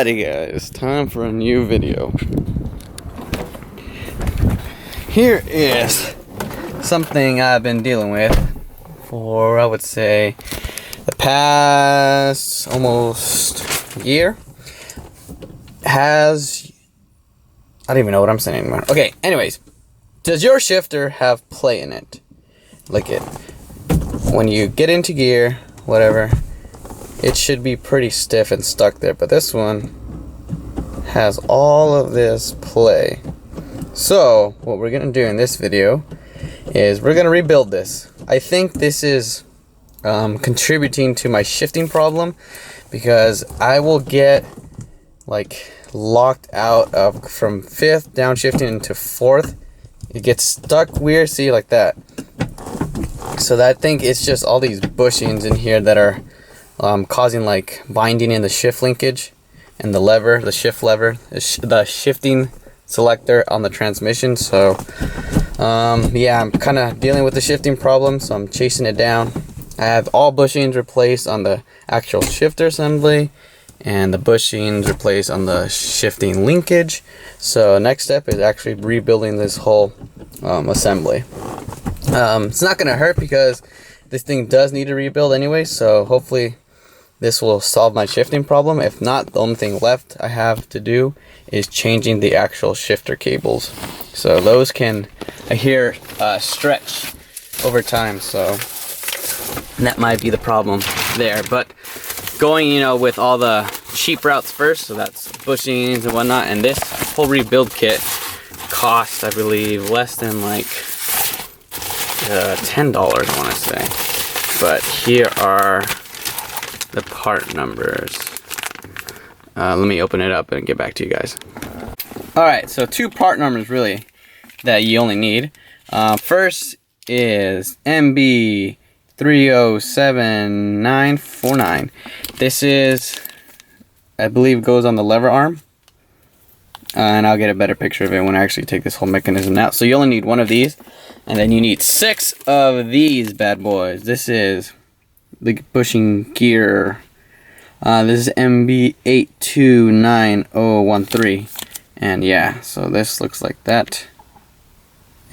Alrighty guys, time for a new video. Here is something I've been dealing with for, I would say, the past almost year. I don't even know what I'm saying anymore. Okay, anyways, does your shifter have play in it? Like when you get into gear, whatever, it should be pretty stiff and stuck there, but this one has all of this play. So what we're gonna do in this video is we're gonna rebuild this. I think this is contributing to my shifting problem, because I will get like locked out of from 5th downshifting into 4th. It gets stuck weird, see, like that. So I think it's just all these bushings in here that are causing like binding in the shift linkage and the lever, the shift lever, the shifting selector on the transmission. So yeah, I'm kind of dealing with the shifting problem, so I'm chasing it down. I have all bushings replaced on the actual shifter assembly and the bushings replaced on the shifting linkage. So next step is actually rebuilding this whole assembly. It's not gonna hurt because this thing does need a rebuild anyway, so hopefully this will solve my shifting problem. If not, the only thing left I have to do is changing the actual shifter cables. So those can, I hear, stretch over time, so that might be the problem there. But going, with all the cheap routes first, so that's bushings and whatnot, and this whole rebuild kit cost, I believe, less than like $10, I want to say. But here are the part numbers. Let me open it up and get back to you guys. Alright, so 2 part numbers really that you only need. First is MB307949. This is, I believe, goes on the lever arm. And I'll get a better picture of it when I actually take this whole mechanism out. So you only need 1 of these, and then you need 6 of these bad boys. This is the bushing gear. This is MB829013, and yeah, so this looks like that.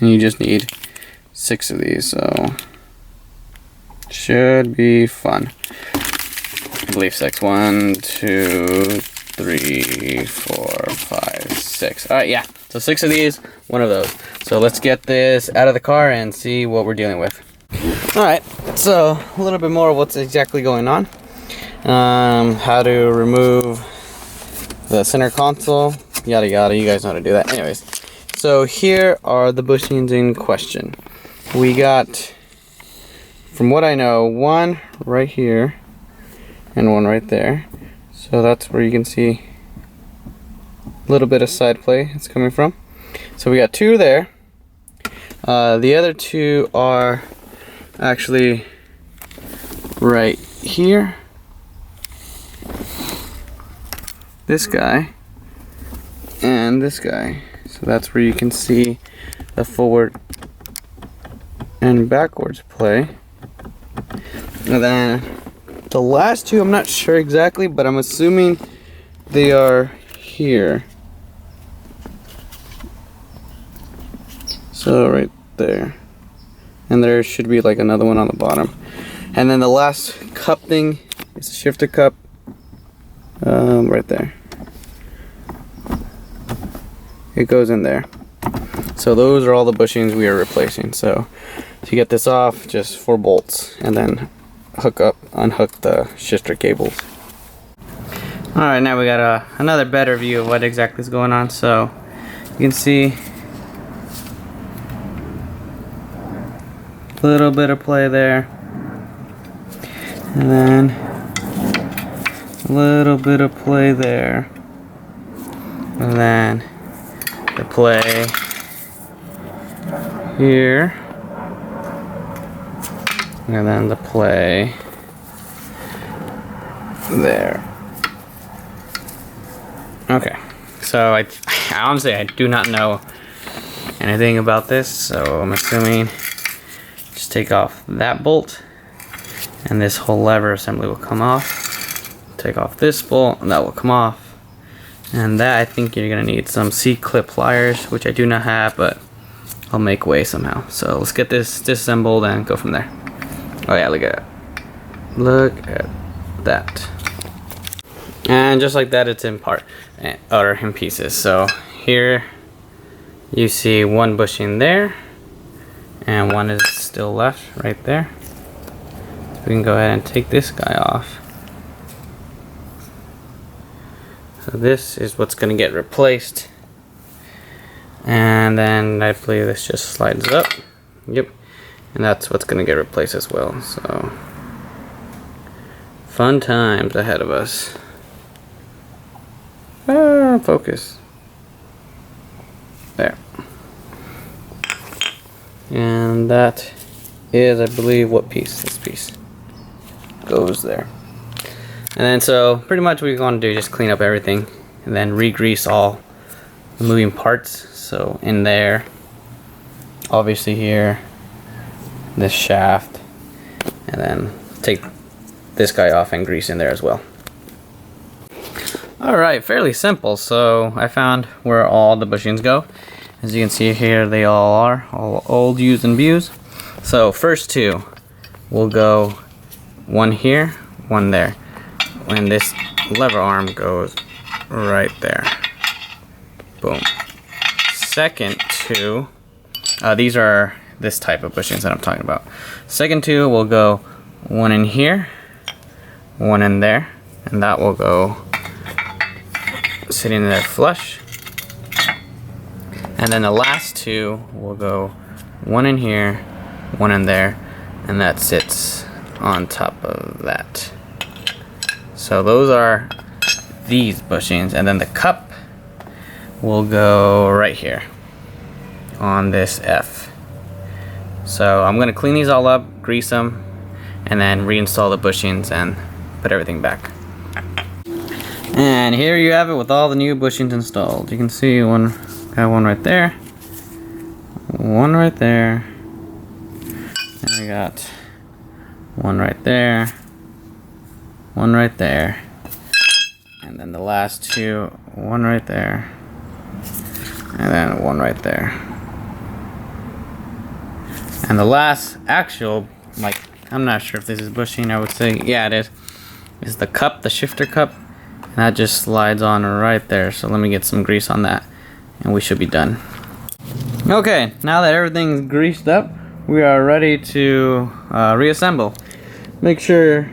And you just need 6 of these, so should be fun. I believe 6. 1, 2, 3, 4, 5, 6. All right, yeah. So 6 of these, 1 of those. So let's get this out of the car and see what we're dealing with. All right. So a little bit more of what's exactly going on. How to remove the center console. Yada yada. You guys know how to do that. Anyways. So here are the bushings in question. We got, from what I know, 1 right here and 1 right there. So that's where you can see a little bit of side play it's coming from. So we got 2 there. The other 2 are actually right here. This guy and this guy. So that's where you can see the forward and backwards play. And then the last 2, I'm not sure exactly, but I'm assuming they are here. So right there. And there should be like another one on the bottom. And then the last cup thing is a shifter cup. Right there. It goes in there. So those are all the bushings we are replacing. So to get this off, just 4 bolts, and then unhook the shifter cables. Alright, now we got another better view of what exactly is going on. So you can see a little bit of play there, and then a little bit of play there, and then the play here, and then the play there. Okay, so I honestly do not know anything about this, so I'm assuming just take off that bolt and this whole lever assembly will come off. Take off this bolt and that will come off. And that, I think you're gonna need some C-clip pliers, which I do not have, but I'll make way somehow. So let's get this disassembled and go from there. Oh yeah, look at that. Look at that. And just like that, it's in in pieces. So here you see one bushing there, and one is still left right there. So we can go ahead and take this guy off. So this is what's going to get replaced. And then I believe this just slides up. Yep. And that's what's going to get replaced as well. So fun times ahead of us. Focus. There. And that is, I believe, what piece? This piece goes there. And then so pretty much what you're going to do is just clean up everything and then re-grease all the moving parts. So in there, obviously here, this shaft, and then take this guy off and grease in there as well. Alright, fairly simple. So I found where all the bushings go. As you can see here, they all are, all old, used, and abused. So first two will go one here, one there. And this lever arm goes right there. Boom. Second two, these are this type of bushings that I'm talking about. Second two will go one in here, one in there, and that will go sitting there flush. And then the last two will go one in here, one in there, and that sits on top of that. So those are these bushings, and then the cup will go right here on this F. So I'm gonna clean these all up, grease them, and then reinstall the bushings and put everything back. And here you have it with all the new bushings installed. You can see got one right there, one right there, and we got one right there, one right there, and then the last two, one right there, and then one right there. And the last actual, like, I'm not sure if this is bushing, I would say, yeah it is the cup, the shifter cup, and that just slides on right there. So let me get some grease on that, and we should be done. Okay, now that everything's greased up, we are ready to reassemble. Make sure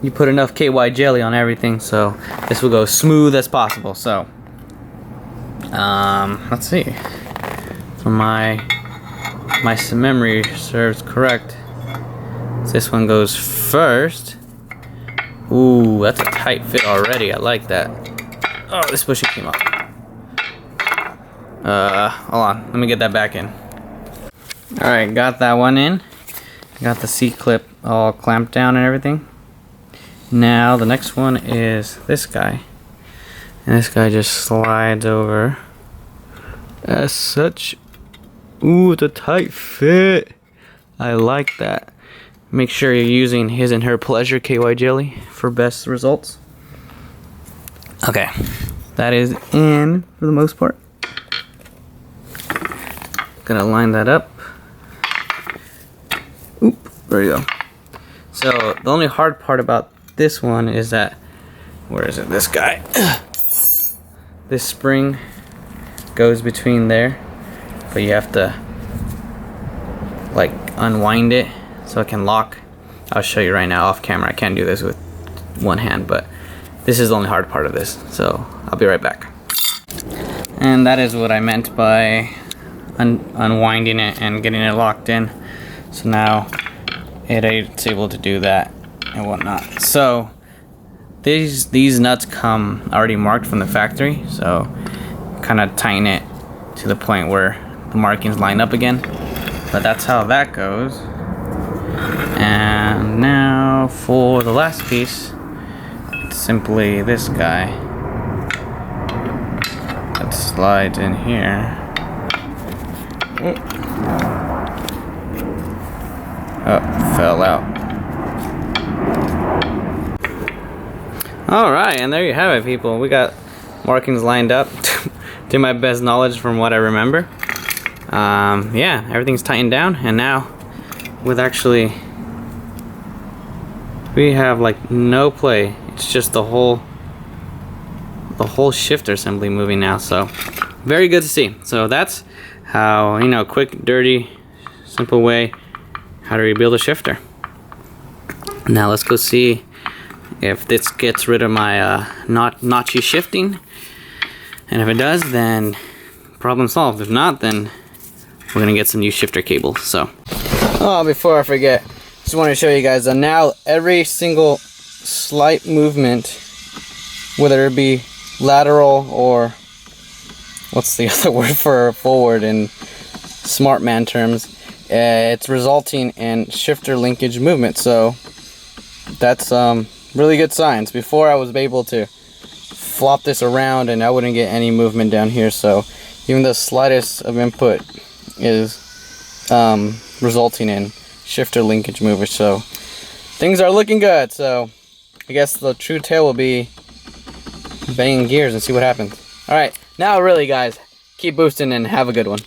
you put enough KY jelly on everything so this will go smooth as possible. So let's see, if my memory serves correct, this one goes first. Ooh, that's a tight fit already. I like that. Oh, this bushing came off. Hold on, let me get that back in. Alright, got that one in. Got the C-clip all clamped down and everything. Now the next one is this guy, and this guy just slides over as such. Ooh, it's a tight fit. I like that. Make sure you're using his and her pleasure KY jelly for best results. Okay, that is in for the most part. Gonna line that up. Oop, there you go. So the only hard part about this one is that, where is it? This guy. This spring goes between there, but you have to like unwind it so it can lock. I'll show you right now off camera. I can't do this with one hand, but this is the only hard part of this. So I'll be right back. And that is what I meant by unwinding it and getting it locked in. So now it's able to do that and whatnot. So these nuts come already marked from the factory, so kind of tighten it to the point where the markings line up again. But that's how that goes. And now for the last piece, it's simply this guy that slides in here. Oh, fell out. Alright, and there you have it, people. We got markings lined up to my best knowledge from what I remember. Yeah, everything's tightened down, and now we have like no play. It's just the whole shifter assembly moving now. So very good to see. So that's how, you know, quick, dirty, simple way how to rebuild a shifter. Now let's go see if this gets rid of my notchy shifting, and if it does, then problem solved. If not, then we're gonna get some new shifter cables. So, oh, before I forget, just want to show you guys that now every single slight movement, whether it be lateral or what's the other word for forward in smart man terms, it's resulting in shifter linkage movement. So that's really good signs. Before, I was able to flop this around and I wouldn't get any movement down here. So even the slightest of input is resulting in shifter linkage movement. So things are looking good. So I guess the true tale will be banging gears and see what happens. All right, now really, guys, keep boosting and have a good one.